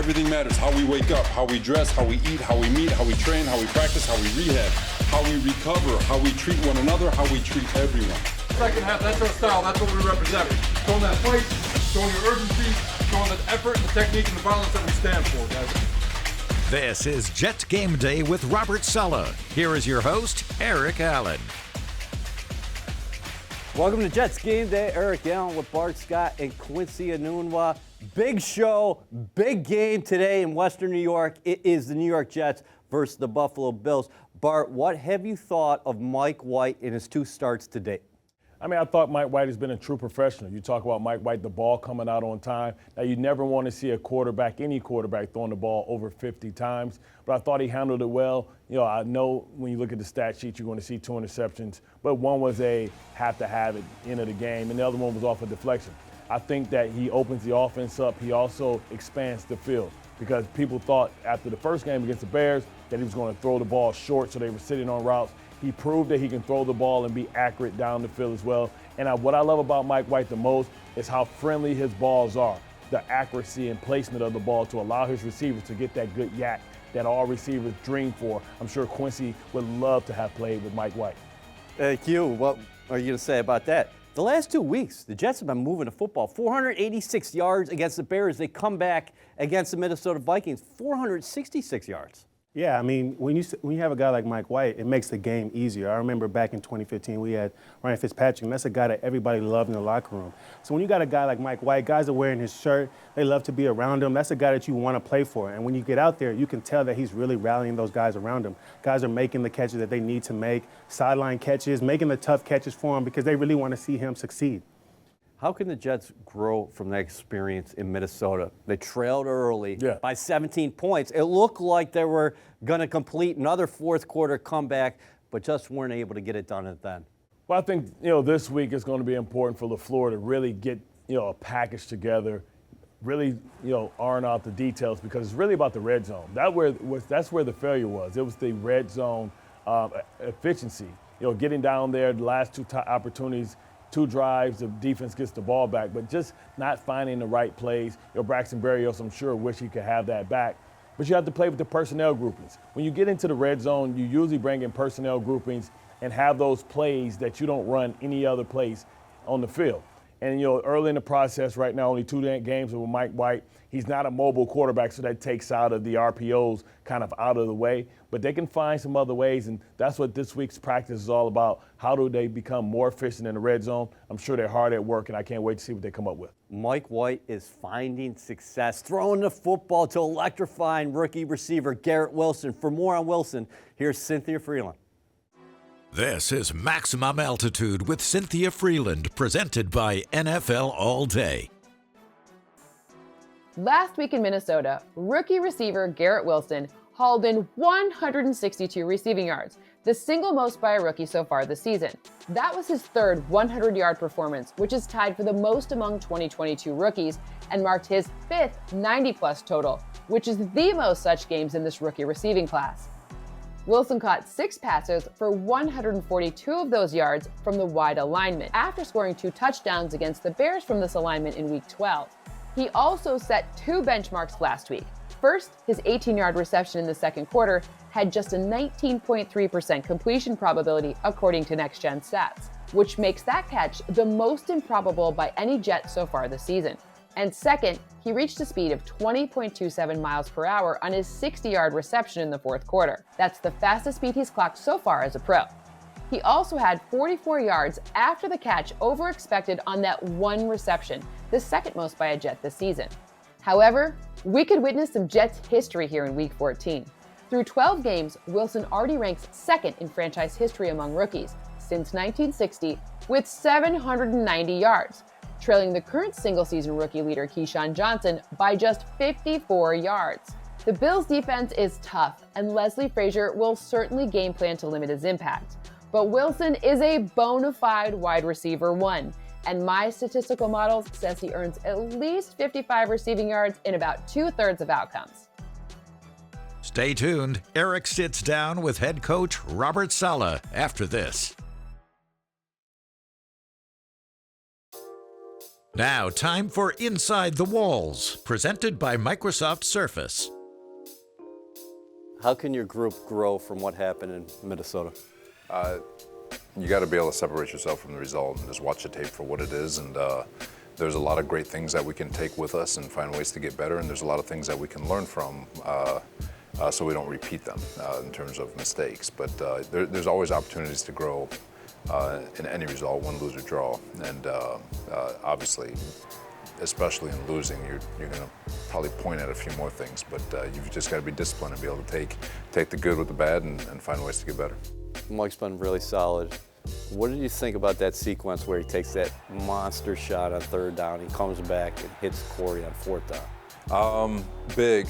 Everything matters. How we wake up, how we dress, how we eat, how we meet, how we train, how we practice, how we rehab, how we recover, how we treat one another, how we treat everyone. Second half, that's our style. That's what we represent. Showing that fight, showing your urgency, showing the effort and the technique and the violence that we stand for, guys. This is Jets Game Day with Robert Saleh. Here is your host, Eric Allen. Welcome to Jets Game Day. Eric Allen with Bart Scott and Quincy Enunwa. Big show, big game today in Western New York. It is the New York Jets versus the Buffalo Bills. Bart, what have you thought of Mike White in his 2 starts to date? I mean, I thought Mike White has been a true professional. You talk about Mike White, the ball coming out on time. Now, you never want to see a quarterback, any quarterback, throwing the ball over 50 times. But I thought he handled it well. You know, I know when you look at the stat sheet, you're going to see 2 interceptions. But one was a have-to-have at the end of the game, and the other one was off a deflection. I think that he opens the offense up. He also expands the field because people thought after the first game against the Bears that he was going to throw the ball short, so they were sitting on routes. He proved that he can throw the ball and be accurate down the field as well. And what I love about Mike White the most is how friendly his balls are, the accuracy and placement of the ball to allow his receivers to get that good yak that all receivers dream for. I'm sure Quincy would love to have played with Mike White. Q, what are you going to say about that? The last 2 weeks, the Jets have been moving the football. 486 yards against the Bears. They come back against the Minnesota Vikings, 466 yards. Yeah, I mean, when you have a guy like Mike White, it makes the game easier. I remember back in 2015, we had Ryan Fitzpatrick, and that's a guy that everybody loved in the locker room. So when you got a guy like Mike White, guys are wearing his shirt, they love to be around him. That's a guy that you want to play for. And when you get out there, you can tell that he's really rallying those guys around him. Guys are making the catches that they need to make, sideline catches, making the tough catches for him because they really want to see him succeed. How can the Jets grow from that experience in Minnesota? They trailed early by 17 points. It looked like they were going to complete another fourth quarter comeback, but just weren't able to get it done at then. Well, I think, this week is going to be important for LaFleur to really get, a package together, really, iron out the details because it's really about the red zone. That's where the failure was. It was the red zone efficiency. Getting down there, the last 2 opportunities, 2 drives, the defense gets the ball back, but just not finding the right plays. Braxton Berrios, I'm sure, wish he could have that back. But you have to play with the personnel groupings. When you get into the red zone, you usually bring in personnel groupings and have those plays that you don't run any other place on the field. And, early in the process right now, only 2 games with Mike White. He's not a mobile quarterback, so that takes out of the RPOs kind of out of the way. But they can find some other ways, and that's what this week's practice is all about. How do they become more efficient in the red zone? I'm sure they're hard at work, and I can't wait to see what they come up with. Mike White is finding success, throwing the football to electrifying rookie receiver Garrett Wilson. For more on Wilson, here's Cynthia Freeland. This is Maximum Altitude with Cynthia Freeland, presented by NFL All Day. Last week in Minnesota, rookie receiver Garrett Wilson hauled in 162 receiving yards, the single most by a rookie so far this season. That was his 3rd 100-yard performance, which is tied for the most among 2022 rookies and marked his 5th 90-plus total, which is the most such games in this rookie receiving class. Wilson caught 6 passes for 142 of those yards from the wide alignment after scoring 2 touchdowns against the Bears from this alignment in Week 12. He also set 2 benchmarks last week. First, his 18-yard reception in the second quarter had just a 19.3% completion probability according to Next Gen Stats, which makes that catch the most improbable by any Jet so far this season. And second, he reached a speed of 20.27 miles per hour on his 60-yard reception in the fourth quarter. That's the fastest speed he's clocked so far as a pro. He also had 44 yards after the catch over expected on that 1 reception, the 2nd most by a Jet this season. However, we could witness some Jets history here in Week 14. Through 12 games, Wilson already ranks 2nd in franchise history among rookies since 1960 with 790 yards, trailing the current single-season rookie leader Keyshawn Johnson by just 54 yards. The Bills' defense is tough, and Leslie Frazier will certainly game plan to limit his impact. But Wilson is a bona fide wide receiver 1, and my statistical model says he earns at least 55 receiving yards in about 2/3 of outcomes. Stay tuned. Eric sits down with head coach Robert Saleh after this. Now, time for Inside the Walls, presented by Microsoft Surface. How can your group grow from what happened in Minnesota? You got to be able to separate yourself from the result and just watch the tape for what it is. And there's a lot of great things that we can take with us and find ways to get better. And there's a lot of things that we can learn from so we don't repeat them in terms of mistakes. But there's always opportunities to grow in any result, win, lose, or draw. And obviously, especially in losing, you're going to probably point at a few more things. But you've just got to be disciplined and be able to take the good with the bad and find ways to get better. Mike's been really solid. What did you think about that sequence where he takes that monster shot on 3rd down, he comes back and hits Corey on 4th down? Big,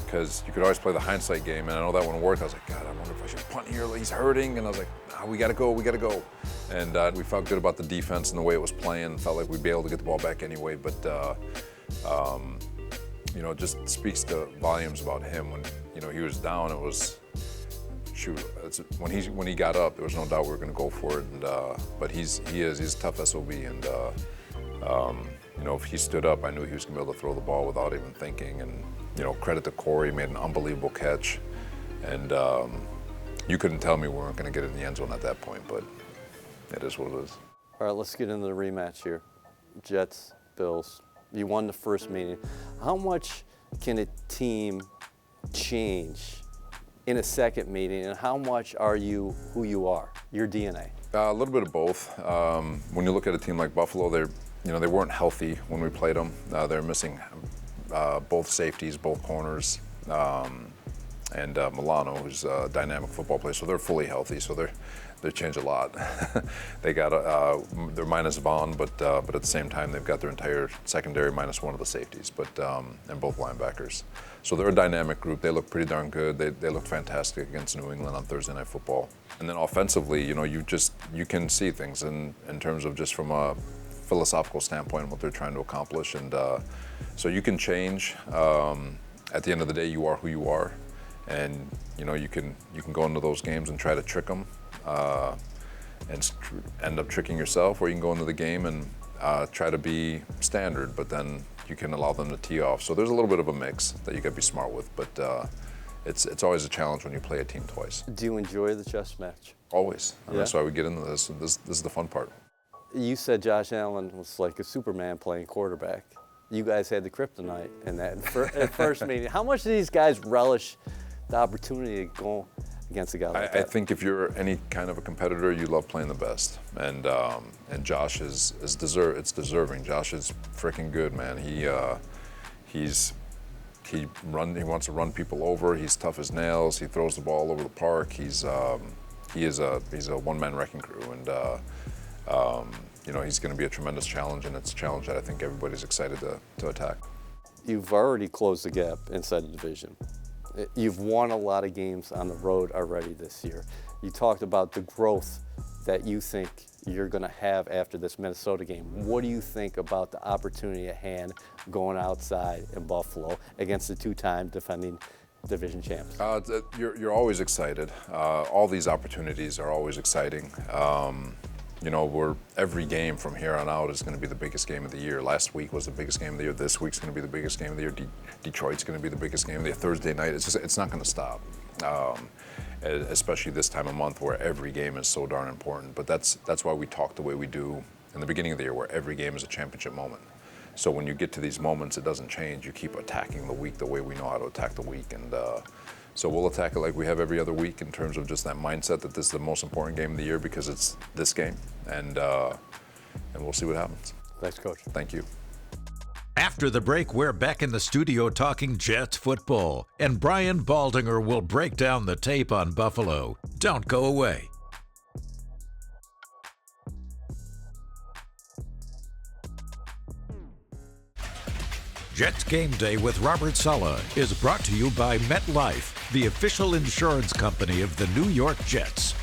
because you could always play the hindsight game, and I know that one worked. I was like, God, I wonder if I should punt here. He's hurting, and I was like, we got to go. And we felt good about the defense and the way it was playing. Felt like we'd be able to get the ball back anyway, but it just speaks to volumes about him. When he was down, it was. Shoot, when he got up, there was no doubt we were going to go for it. And but he's a tough SOB, and if he stood up, I knew he was going to be able to throw the ball without even thinking. And credit to Corey, made an unbelievable catch, and you couldn't tell me we weren't going to get it in the end zone at that point. But it is what it is. All right, let's get into the rematch here. Jets, Bills. You won the first meeting. How much can a team change in a second meeting, and how much are you who you are, your DNA? A little bit of both. When you look at a team like Buffalo, they weren't healthy when we played them. They're missing both safeties, both corners, and Milano, who's a dynamic football player. So they're fully healthy. So they changed a lot. They got they're minus Vaughn, but at the same time they've got their entire secondary minus one of the safeties, and both linebackers. So they're a dynamic group. They look pretty darn good. They looked fantastic against New England on Thursday Night Football. And then offensively, you can see things in terms of just from a philosophical standpoint what they're trying to accomplish. And so you can change. At the end of the day, you are who you are, and you can go into those games and try to trick them, and end up tricking yourself, or you can go into the game and try to be standard, but then you can allow them to tee off. So there's a little bit of a mix that you got to be smart with, but it's always a challenge when you play a team twice. Do you enjoy the chess match? Always. And Yeah. that's why we get into this. This is the fun part. You said Josh Allen was like a Superman playing quarterback. You guys had the kryptonite in that first meeting. How much do these guys relish the opportunity to go against a guy like that? I think if you're any kind of a competitor, you love playing the best, and Josh is deserving. Josh is freaking good, man. He wants to run people over. He's tough as nails. He throws the ball all over the park. He's a one-man wrecking crew, and he's going to be a tremendous challenge, and it's a challenge that I think everybody's excited to attack. You've already closed the gap inside the division. You've won a lot of games on the road already this year. You talked about the growth that you think you're going to have after this Minnesota game. What do you think about the opportunity at hand going outside in Buffalo against the two-time defending division champs? You're always excited. All these opportunities are always exciting. Every game from here on out is going to be the biggest game of the year. Last week was the biggest game of the year. This week's going to be the biggest game of the year. Detroit's going to be the biggest game of the year. Thursday night, it's not going to stop. Especially this time of month where every game is so darn important. But that's why we talk the way we do in the beginning of the year, where every game is a championship moment. So when you get to these moments, it doesn't change. You keep attacking the week the way we know how to attack the week, and so we'll attack it like we have every other week in terms of just that mindset that this is the most important game of the year because it's this game, and we'll see what happens. Thanks, Coach. Thank you. After the break, we're back in the studio talking Jets football, and Brian Baldinger will break down the tape on Buffalo. Don't go away. Jets Game Day with Robert Saleh is brought to you by MetLife, the official insurance company of the New York Jets.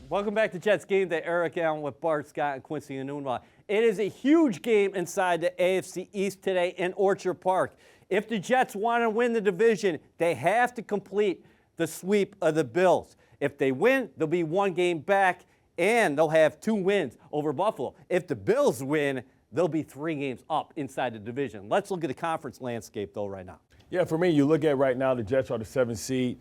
Welcome back to Jets Game Day. Eric Allen with Bart Scott and Quincy Enunwa. It is a huge game inside the AFC East today in Orchard Park. If the Jets want to win the division, they have to complete the sweep of the Bills. If they win, they'll be one game back and they'll have 2 wins over Buffalo. If the Bills win, they'll be 3 games up inside the division. Let's look at the conference landscape, though, right now. Yeah, for me, you look at right now, the Jets are the 7th seed.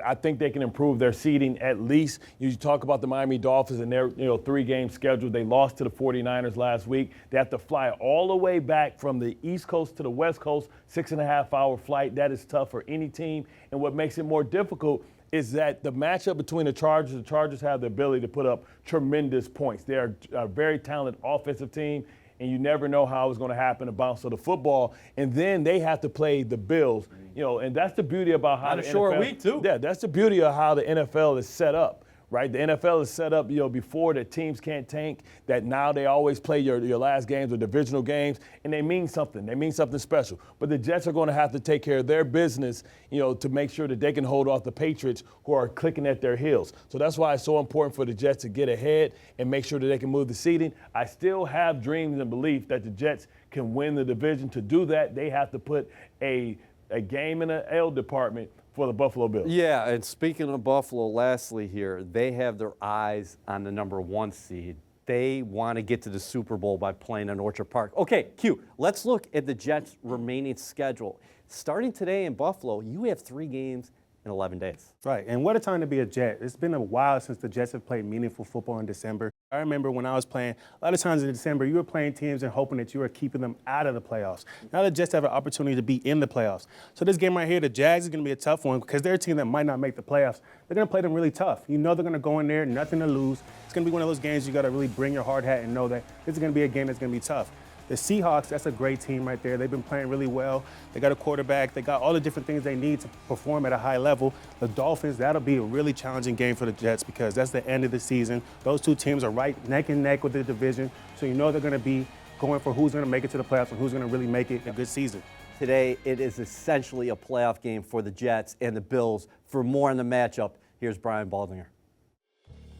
I think they can improve their seeding at least. You talk about the Miami Dolphins and their 3-game schedule. They lost to the 49ers last week. They have to fly all the way back from the East Coast to the West Coast, 6.5-hour flight. That is tough for any team. And what makes it more difficult is that the matchup between the Chargers have the ability to put up tremendous points. They're a very talented offensive team, and you never know how it's going to happen to bounce to the football. And then they have to play the Bills, and that's the beauty about how the NFL. Short week, too. Yeah, that's the beauty of how the NFL is set up, right? The NFL is set up, before that teams can't tank, that now they always play your last games or divisional games, and they mean something. They mean something special. But the Jets are going to have to take care of their business, to make sure that they can hold off the Patriots who are clicking at their heels. So that's why it's so important for the Jets to get ahead and make sure that they can move the seeding. I still have dreams and belief that the Jets can win the division. To do that, they have to put a game in the L department for the Buffalo Bills. Yeah, and speaking of Buffalo, lastly here, they have their eyes on the number 1 seed. They want to get to the Super Bowl by playing in Orchard Park. Okay, Q, let's look at the Jets' remaining schedule. Starting today in Buffalo, you have 3 games in 11 days. Right, and what a time to be a Jet. It's been a while since the Jets have played meaningful football in December. I remember when I was playing, a lot of times in December, you were playing teams and hoping that you were keeping them out of the playoffs. Now the Jets have an opportunity to be in the playoffs. So this game right here, the Jags is going to be a tough one because they're a team that might not make the playoffs. They're going to play them really tough. They're going to go in there, nothing to lose. It's going to be one of those games you got to really bring your hard hat and know that this is going to be a game that's going to be tough. The Seahawks, that's a great team right there. They've been playing really well. They got a quarterback. They got all the different things they need to perform at a high level. The Dolphins, that'll be a really challenging game for the Jets because that's the end of the season. Those 2 teams are right neck and neck with the division, so they're going to be going for who's going to make it to the playoffs and who's going to really make it a good season. Today, it is essentially a playoff game for the Jets and the Bills. For more on the matchup, here's Brian Baldinger.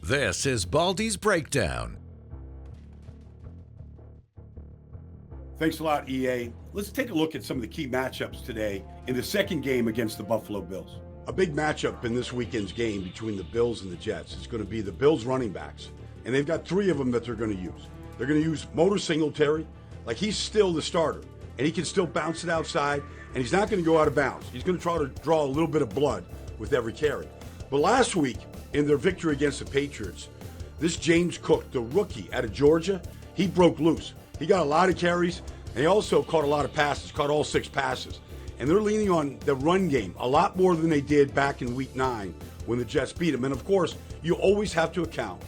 This is Baldi's Breakdown. Thanks a lot, EA. Let's take a look at some of the key matchups today in the second game against the Buffalo Bills. A big matchup in this weekend's game between the Bills and the Jets is going to be the Bills running backs, and they've got 3 of them that they're going to use. They're going to use Motor Singletary, like he's still the starter, and he can still bounce it outside, and he's not going to go out of bounds. He's going to try to draw a little bit of blood with every carry. But last week, in their victory against the Patriots, this James Cook, the rookie out of Georgia, he broke loose. He got a lot of carries, and he also caught a lot of passes, caught all 6 passes. And they're leaning on the run game a lot more than they did back in Week 9 when the Jets beat them. And, of course, you always have to account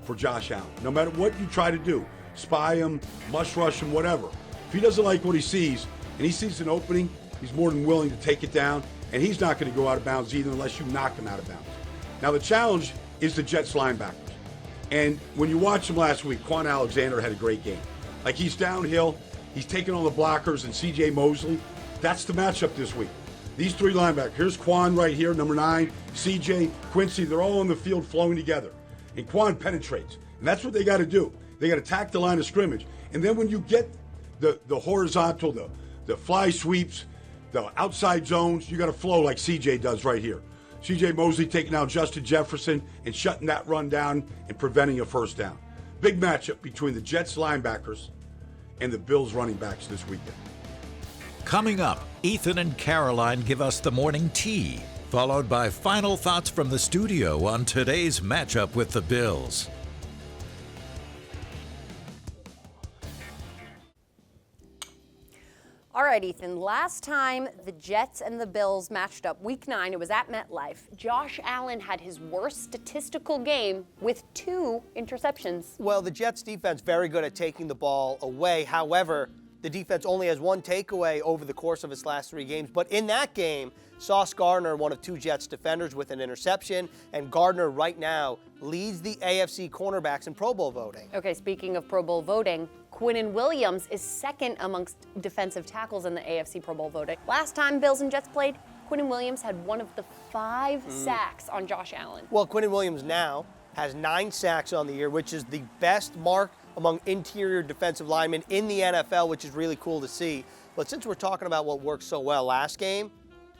for Josh Allen. No matter what you try to do, spy him, mush rush him, whatever. If he doesn't like what he sees and he sees an opening, he's more than willing to take it down, and he's not going to go out of bounds either unless you knock him out of bounds. Now, the challenge is the Jets linebackers. And when you watched him last week, Quan Alexander had a great game. Like, he's downhill. He's taking on the blockers and C.J. Mosley. That's the matchup this week. These 3 linebackers. Here's Quan right here, number 9. C.J., Quincy, they're all on the field flowing together. And Quan penetrates. And that's what they got to do. They got to attack the line of scrimmage. And then when you get the horizontal, the fly sweeps, the outside zones, you got to flow like C.J. does right here. C.J. Mosley taking out Justin Jefferson and shutting that run down and preventing a first down. Big matchup between the Jets linebackers and the Bills running backs this weekend. Coming up, Ethan and Caroline give us the morning tea, followed by final thoughts from the studio on today's matchup with the Bills. All right, Ethan, last time the Jets and the Bills matched up, Week 9, it was at MetLife. Josh Allen had his worst statistical game with 2 interceptions. Well, the Jets defense very good at taking the ball away. However, the defense only has 1 takeaway over the course of its last 3 games. But in that game, Sauce Gardner, one of 2 Jets defenders, with an interception, and Gardner right now leads the AFC cornerbacks in Pro Bowl voting. Okay, speaking of Pro Bowl voting, Quinnen Williams is second amongst defensive tackles in the AFC Pro Bowl voting. Last time Bills and Jets played, Quinnen Williams had one of the 5 sacks on Josh Allen. Well, Quinnen Williams now has 9 sacks on the year, which is the best mark among interior defensive linemen in the NFL, which is really cool to see. But since we're talking about what worked so well last game,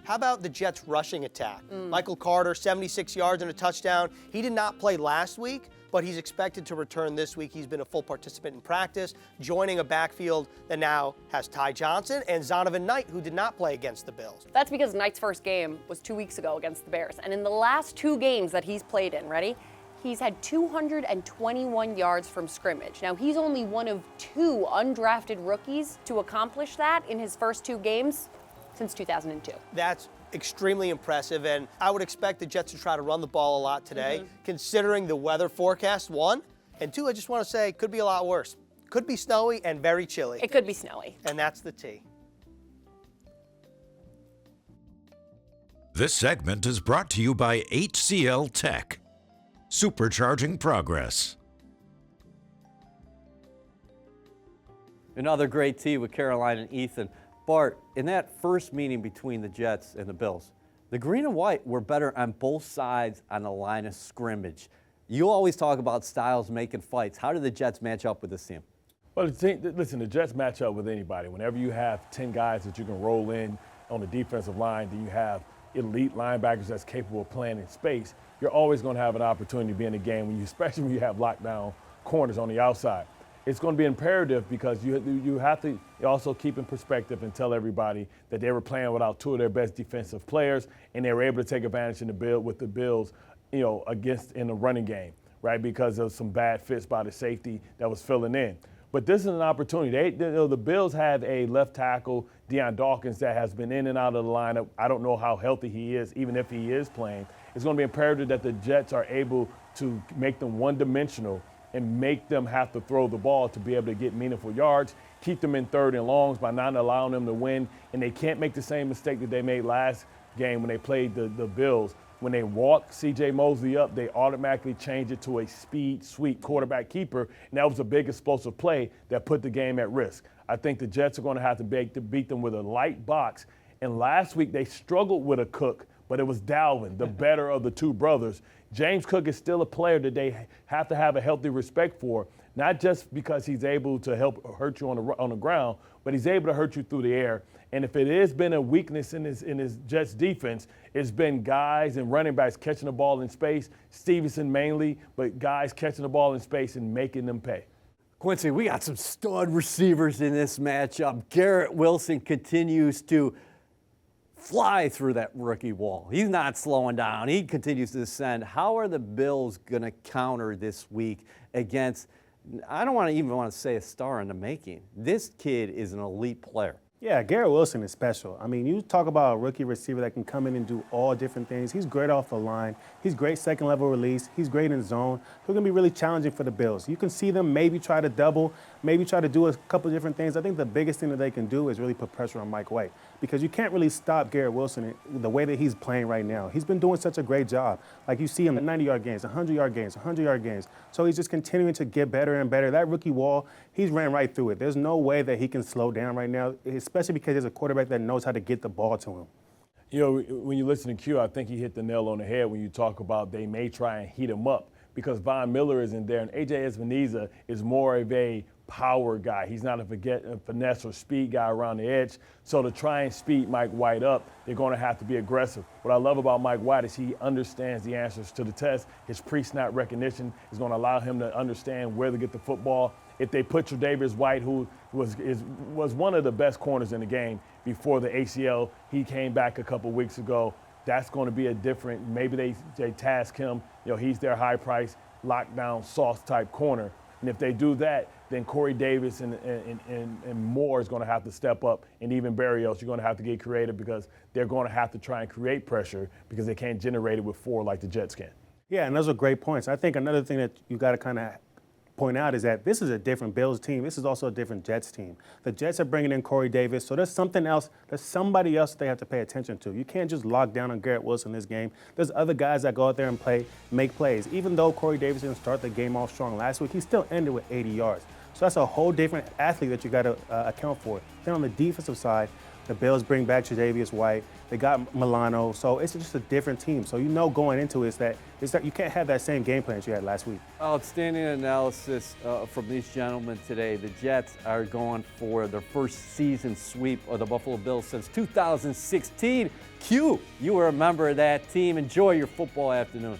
how about the Jets' rushing attack? Michael Carter, 76 yards and a touchdown. He did not play last week, but but he's expected to return this week. He's been a full participant in practice, joining a backfield that now has Ty Johnson and Zonovan Knight, who did not play against the Bills. That's because Knight's first game was 2 weeks ago against the Bears. And in the last 2 games that he's played in, ready? He's had 221 yards from scrimmage. Now, he's only one of 2 undrafted rookies to accomplish that in his first 2 games since 2002. That's extremely impressive, and I would expect the Jets to try to run the ball a lot today, considering the weather forecast, 1. And 2, I just want to say, could be a lot worse. Could be snowy and very chilly. It could be snowy. And that's the T. This segment is brought to you by HCL Tech, supercharging progress. Another great tee with Caroline and Ethan. Bart, in that first meeting between the Jets and the Bills, the green and white were better on both sides on the line of scrimmage. You always talk about styles making fights. How did the Jets match up with this team? Well, listen, the Jets match up with anybody. Whenever you have 10 guys that you can roll in on the defensive line, then you have elite linebackers that's capable of playing in space, you're always going to have an opportunity to be in the game, especially when you have lockdown corners on the outside. It's going to be imperative because you have to also keep in perspective and tell everybody that they were playing without 2 of their best defensive players, and they were able to take advantage with the Bills, against in the running game, right? Because of some bad fits by the safety that was filling in. But this is an opportunity. The Bills have a left tackle, Deion Dawkins, that has been in and out of the lineup. I don't know how healthy he is, even if he is playing. It's going to be imperative that the Jets are able to make them one-dimensional and make them have to throw the ball to be able to get meaningful yards, keep them in 3rd and longs by not allowing them to win. And they can't make the same mistake that they made last game when they played the Bills. When they walk C.J. Mosley up, they automatically change it to a speed sweep quarterback keeper, and that was a big explosive play that put the game at risk. I think the Jets are going to have to beat them with a light box. And last week they struggled with a Cook, but it was Dalvin, the better of the 2 brothers. James Cook is still a player that they have to have a healthy respect for, not just because he's able to help hurt you on the ground, but he's able to hurt you through the air. And if it has been a weakness in his Jets defense, it's been guys and running backs catching the ball in space, Stevenson mainly, but guys catching the ball in space and making them pay. Quincy, we got some stud receivers in this matchup. Garrett Wilson continues to fly through that rookie wall. He's not slowing down. He continues to ascend. How are the Bills going to counter this week against, I don't even want to say a star in the making. This kid is an elite player. Yeah, Garrett Wilson is special. I mean, you talk about a rookie receiver that can come in and do all different things. He's great off the line. He's great second-level release. He's great in zone. He's going to be really challenging for the Bills. You can see them maybe try to double, maybe try to do a couple of different things. I think the biggest thing that they can do is really put pressure on Mike White because you can't really stop Garrett Wilson the way that he's playing right now. He's been doing such a great job. Like you see him at 90-yard games, 100-yard games, 100-yard games. So he's just continuing to get better and better. That rookie wall, he's ran right through it. There's no way that he can slow down right now, especially because there's a quarterback that knows how to get the ball to him. You know, when you listen to Q, I think he hit the nail on the head when you talk about they may try and heat him up because Von Miller isn't there, and A.J. Epenesa is more of a power guy. He's not a finesse or speed guy around the edge. So to try and speed Mike White up, they're going to have to be aggressive. What I love about Mike White is he understands the answers to the test. His pre-snap recognition is going to allow him to understand where to get the football. If they put Tre'Davious White, who was one of the best corners in the game before the ACL, he came back a couple weeks ago. That's going to be a different. Maybe they task him. You know, he's their high-price, lockdown, sauce type corner. And if they do that, then Corey Davis and Moore is going to have to step up, and even Barrios, you're going to have to get creative because they're going to have to try and create pressure because they can't generate it with 4 like the Jets can. Yeah, and those are great points. I think another thing that you got to kind of point out is that this is a different Bills team. This is also a different Jets team. The Jets are bringing in Corey Davis, so there's something else, there's somebody else they have to pay attention to. You can't just lock down on Garrett Wilson this game. There's other guys that go out there and make plays. Even though Corey Davis didn't start the game off strong last week, he still ended with 80 yards. So that's a whole different athlete that you got to account for. Then on the defensive side, the Bills bring back Tre'Davious White. They got Milano. So it's just a different team. So you know going into it is that you can't have that same game plan that you had last week. Outstanding analysis from these gentlemen today. The Jets are going for their first season sweep of the Buffalo Bills since 2016. Q, you were a member of that team. Enjoy your football afternoon.